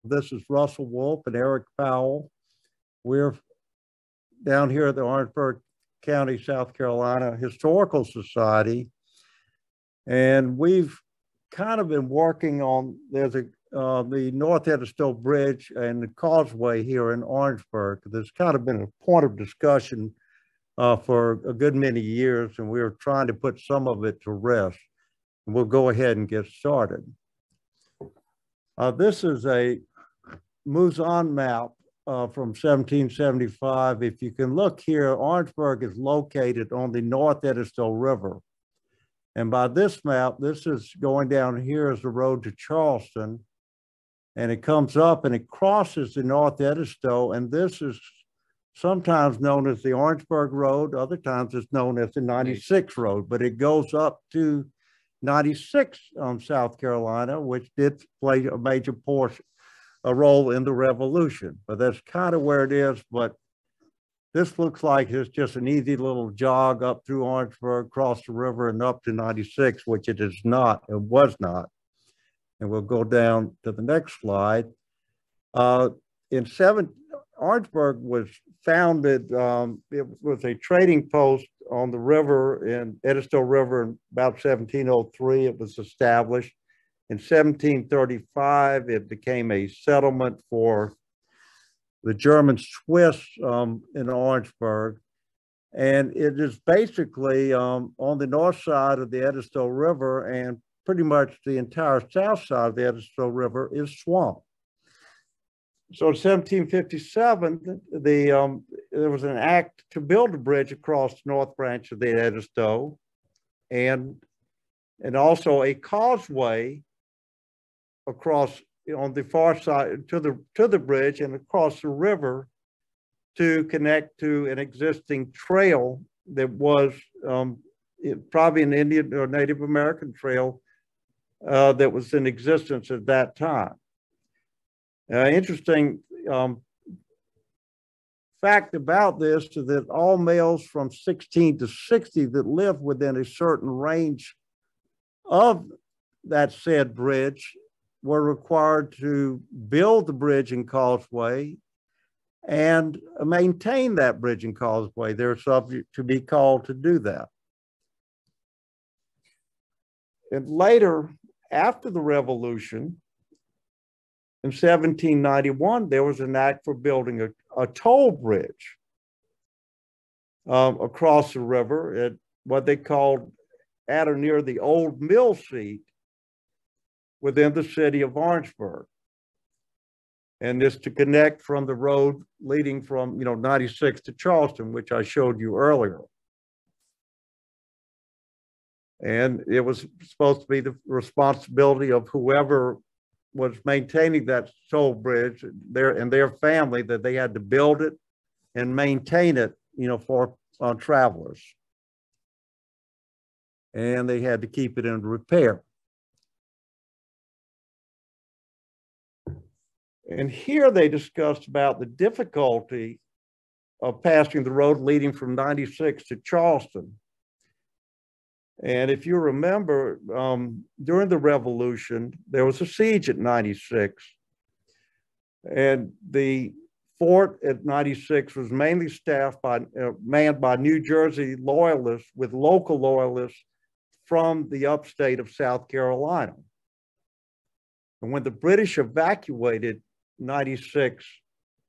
This is Russell Wolfe and Eric Powell. We're down here at the Orangeburg County, South Carolina Historical Society, and we've kind of been working on, the North Edisto Bridge and the Causeway here in Orangeburg. There's kind of been a point of discussion for a good many years, and we were trying to put some of it to rest. And we'll go ahead and get started. This is a Mouzon map from 1775. If you can look here, Orangeburg is located on the North Edisto River. And by this map, this is going down here as the road to Charleston. And it comes up and it crosses the North Edisto. And this is sometimes known as the Orangeburg Road. Other times it's known as the 96 Road. But it goes up to 96 South Carolina, which did play a major role in the Revolution. But that's kind of where it is. But this looks like it's just an easy little jog up through Orangeburg, across the river and up to 96, which it is not, it was not. And we'll go down to the next slide. Orangeburg was founded, it was a trading post on the river in Edisto River in about 1703. It was established. In 1735, it became a settlement for the German Swiss in Orangeburg. And it is basically on the north side of the Edisto River, and pretty much the entire south side of the Edisto River is swamp. So in 1757, there was an act to build a bridge across the north branch of the Edisto, and also a causeway across on the far side to the bridge and across the river to connect to an existing trail that was probably an Indian or Native American trail that was in existence at that time. Interesting fact about this is that all males from 16 to 60 that live within a certain range of that said bridge were required to build the bridge and causeway and maintain that bridge and causeway. They're subject to be called to do that. And later, after the Revolution, in 1791, there was an act for building a toll bridge across the river at what they called at or near the old mill seat within the city of Orangeburg. And this to connect from the road leading from 96 to Charleston, which I showed you earlier. And it was supposed to be the responsibility of whoever was maintaining that toll bridge, their family, that they had to build it and maintain it, for travelers. And they had to keep it in repair. And here they discussed about the difficulty of passing the road leading from 96 to Charleston. And if you remember, during the Revolution, there was a siege at 96. And the fort at 96 was mainly manned by New Jersey loyalists with local loyalists from the upstate of South Carolina. And when the British evacuated 96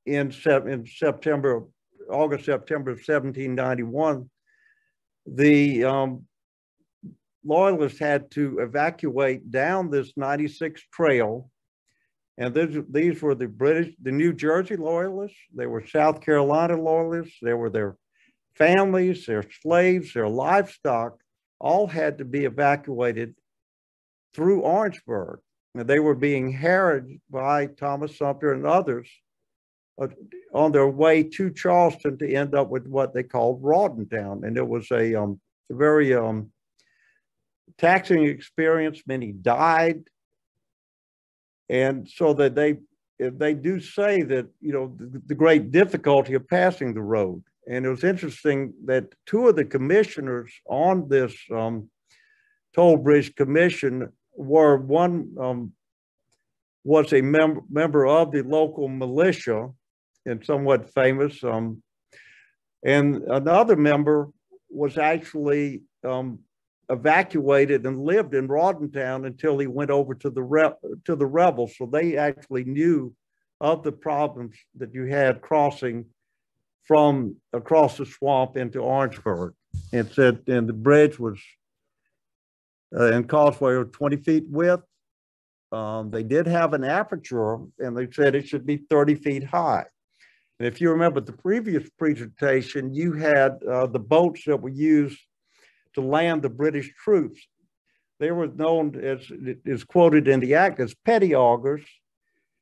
in August, September of 1791, the loyalists had to evacuate down this 96 trail. And these were the New Jersey loyalists. They were South Carolina loyalists. They were their families, their slaves, their livestock, all had to be evacuated through Orangeburg. And they were being harried by Thomas Sumter and others on their way to Charleston to end up with what they called Rawdontown. And it was a very taxing experience. Many died. And so that they do say that, the great difficulty of passing the road. And it was interesting that two of the commissioners on this toll bridge commission were one was a member of the local militia and somewhat famous. And another member was actually evacuated and lived in Rawdontown until he went over to the rebels. So they actually knew of the problems that you had crossing from across the swamp into Orangeburg. And said, and the bridge was and Causeway were 20 feet width. They did have an aperture, and they said it should be 30 feet high. And if you remember the previous presentation, you had the boats that were used to land the British troops. They were known as, is quoted in the act, as petty augers,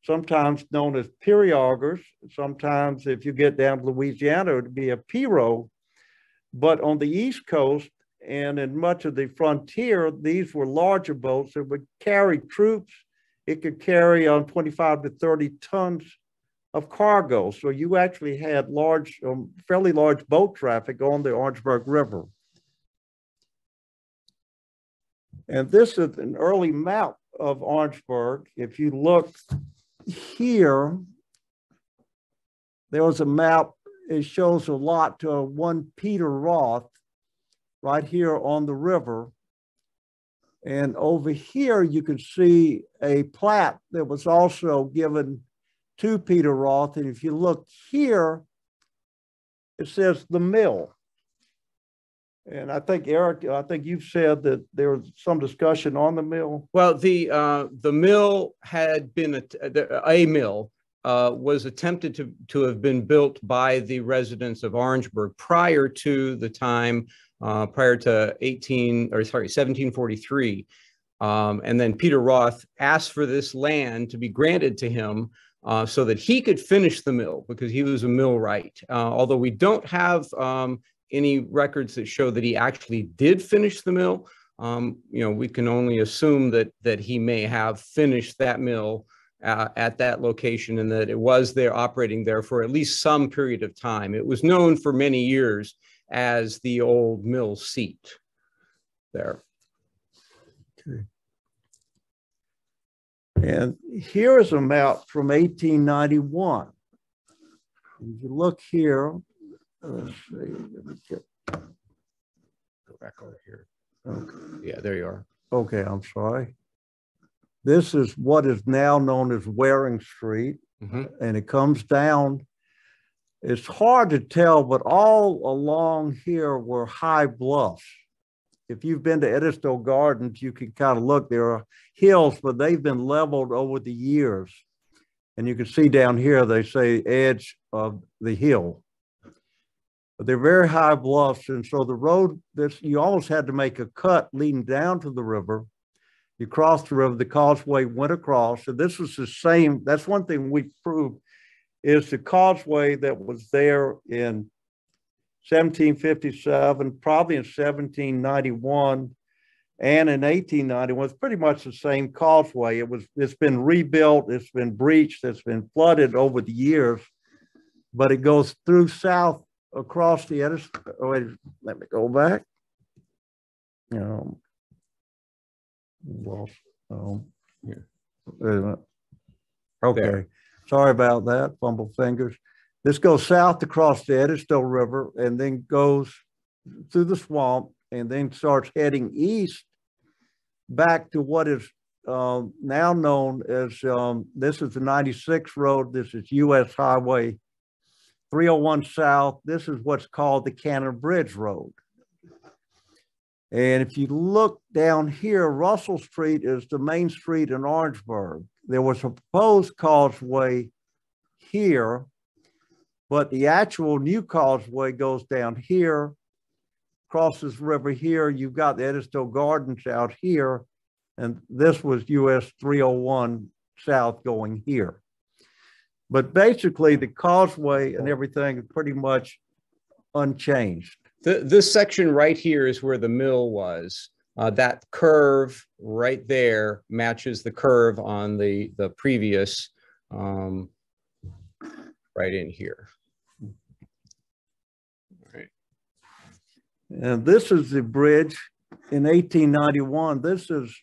sometimes known as periaugers. Sometimes if you get down to Louisiana, it would be a pirogue. But on the East Coast and in much of the frontier, these were larger boats that would carry troops. It could carry on 25 to 30 tons of cargo. So you actually had large, fairly large boat traffic on the Orangeburg River. And this is an early map of Orangeburg. If you look here, there was a map. It shows a lot to one Peter Roth right here on the river. And over here, you can see a plat that was also given to Peter Roth. And if you look here, it says the mill. And I think, Eric, I think you've said that there was some discussion on the mill. Well, the mill had been a mill was attempted to have been built by the residents of Orangeburg prior to the time, prior to 1743. And then Peter Roth asked for this land to be granted to him so that he could finish the mill, because he was a millwright. Although we don't have any records that show that he actually did finish the mill, you know, we can only assume that he may have finished that mill at that location, and that it was there operating there for at least some period of time. It was known for many years as the old mill seat there. Okay. And here is a map from 1891. If you look here, let's see, let me get, Go back over here. okay. Yeah, there you are. Okay, I'm sorry. This is what is now known as Waring Street, and it comes down. It's hard to tell, but all along here were high bluffs. If you've been to Edisto Gardens, you can kind of look, there are hills, but they've been leveled over the years. And you can see down here, they say edge of the hill. But they're very high bluffs. And so the road, you almost had to make a cut leading down to the river. You crossed the river, the causeway went across. And this was the same, that's one thing we proved, is the causeway that was there in 1757, probably in 1791, and in 1891. It's pretty much the same causeway. It's been rebuilt, it's been breached, it's been flooded over the years, but it goes through south across the Edisto. Oh, wait, let me go back. Here. Okay, there. Sorry about that, fumble fingers. This goes south across the Edisto River and then goes through the swamp and then starts heading east back to what is now known as, this is the 96 road. This is US Highway 301 South. This is what's called the Cannon Bridge Road. And if you look down here, Russell Street is the main street in Orangeburg. There was a proposed causeway here, but the actual new causeway goes down here, crosses the river here. You've got the Edisto Gardens out here, and this was US 301 South going here. But basically, the causeway and everything is pretty much unchanged. This section right here is where the mill was. That curve right there matches the curve on the previous right in here. And this is the bridge in 1891. This is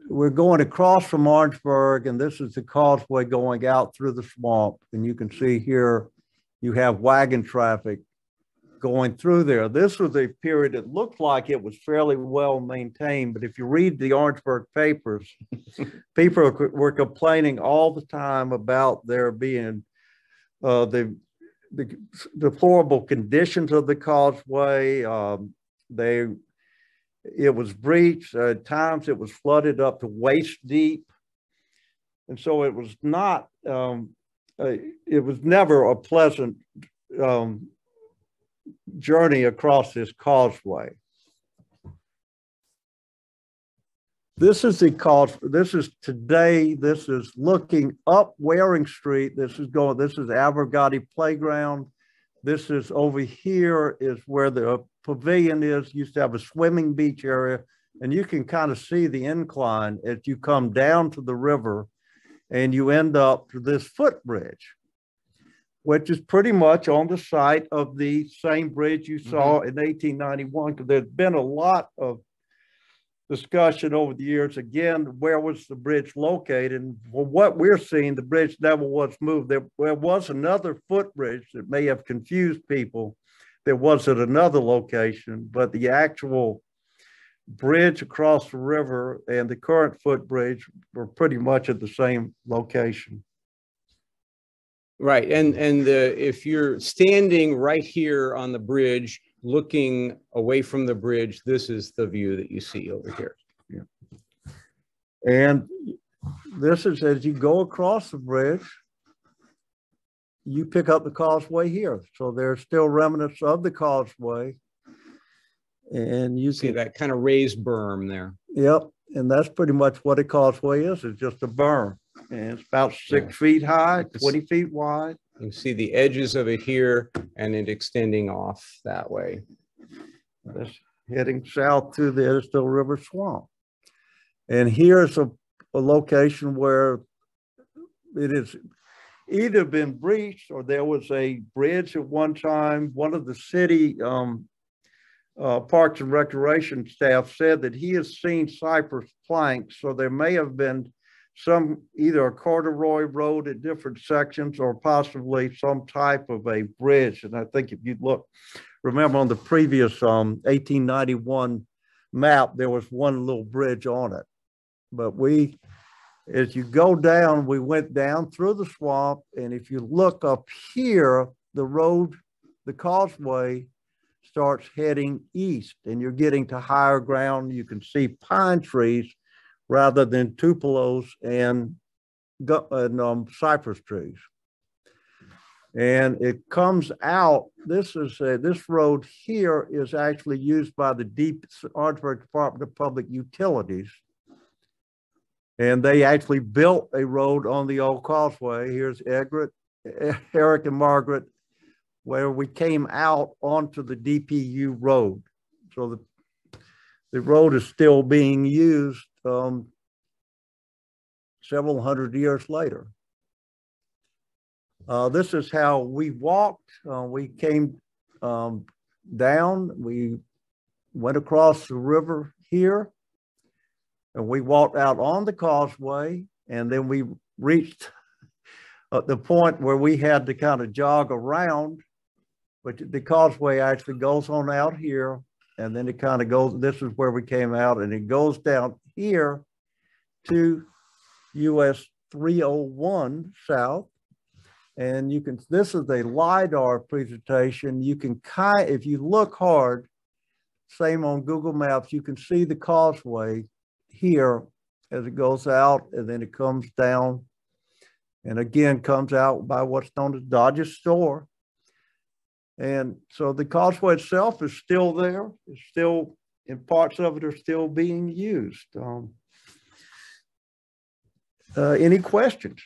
we're going across from Orangeburg, and this is the causeway going out through the swamp. And you can see here, you have wagon traffic going through there. This was a period that looked like it was fairly well maintained, but if you read the Orangeburg papers, people were complaining all the time about there being the deplorable conditions of the causeway. It was breached. At times it was flooded up to waist deep. And so it was not, it was never a pleasant journey across this causeway. This is the causeway. This is today. This is looking up Waring Street. This is Abergotti Playground. This is over here is where the pavilion is. Used to have a swimming beach area, and you can kind of see the incline as you come down to the river, and you end up to this footbridge, which is pretty much on the site of the same bridge you saw in 1891. Because there's been a lot of discussion over the years. Again, where was the bridge located? And for what we're seeing, the bridge never was moved. There was another footbridge that may have confused people. There was at another location, but the actual bridge across the river and the current footbridge were pretty much at the same location. Right, and if you're standing right here on the bridge, looking away from the bridge, this is the view that you see over here. Yeah. And this is as you go across the bridge, you pick up the causeway here. So there's still remnants of the causeway. And you see that kind of raised berm there. Yep, and that's pretty much what a causeway is. It's just a berm. And it's about 6 feet high, 20 feet wide. You can see the edges of it here and it extending off that way. That's heading south to the Edstall River Swamp. And here's a location where it has either been breached or there was a bridge at one time. One of the city Parks and Recreation staff said that he has seen cypress planks. So there may have been some either a corduroy road at different sections or possibly some type of a bridge. And I think if you look, remember on the previous 1891 map, there was one little bridge on it. But as you go down, we went down through the swamp. And if you look up here, the road, the causeway starts heading east and you're getting to higher ground. You can see pine trees rather than tupelos and cypress trees. And it comes out, this road here is actually used by the Orangeburg Department of Public Utilities. And they actually built a road on the old causeway. Here's Eric and Margaret, where we came out onto the DPU road. So the road is still being used several hundred years later. This is how we walked. We came down, we went across the river here, and we walked out on the causeway, and then we reached the point where we had to kind of jog around, but the causeway actually goes on out here, and then it kind of goes, this is where we came out, and it goes down here to US 301 south. And you can, this is a LiDAR presentation. You can if you look hard, same on Google Maps, you can see the causeway here as it goes out, and then it comes down and again comes out by what's known as Dodge's Store. And so the causeway itself is still there. It's still, and parts of it are still being used. Any questions?